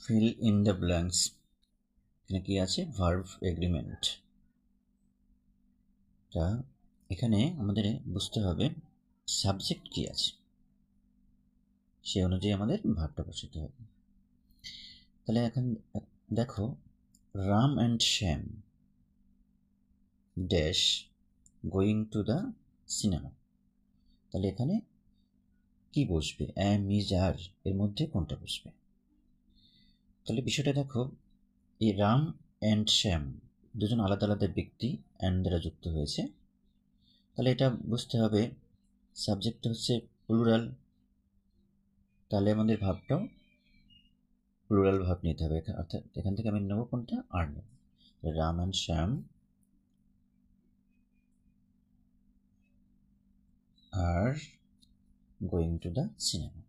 Fill in the blanks. এখানে কি আছে? Verb agreement. তা এখানে আমাদের বুঝতে হবে সাবজেক্ট কি আছে, সে অনুযায়ী আমাদের ভার্বটা বসাতে হবে। তাহলে এখন দেখো, Ram and Shyam dash going to the cinema. তাহলে এখানে কি বসবে? অ্যাম, ইজ, আর এর মধ্যে কোনটা বসবে? তাহলে বিষয়টা দেখো, এই রাম অ্যান্ড শ্যাম দুজন আলাদা আলাদা ব্যক্তি অ্যান্ড দ্বারা যুক্ত হয়েছে। তাহলে এটা বুঝতে হবে সাবজেক্টটা হচ্ছে প্লুরাল, তাহলে আমাদের ভাবটাও প্লুরাল ভাব নিতে হবে। অর্থাৎ এখান থেকে আমি নেব কোনটা? আর নেব। Ram and Shyam are going to the cinema.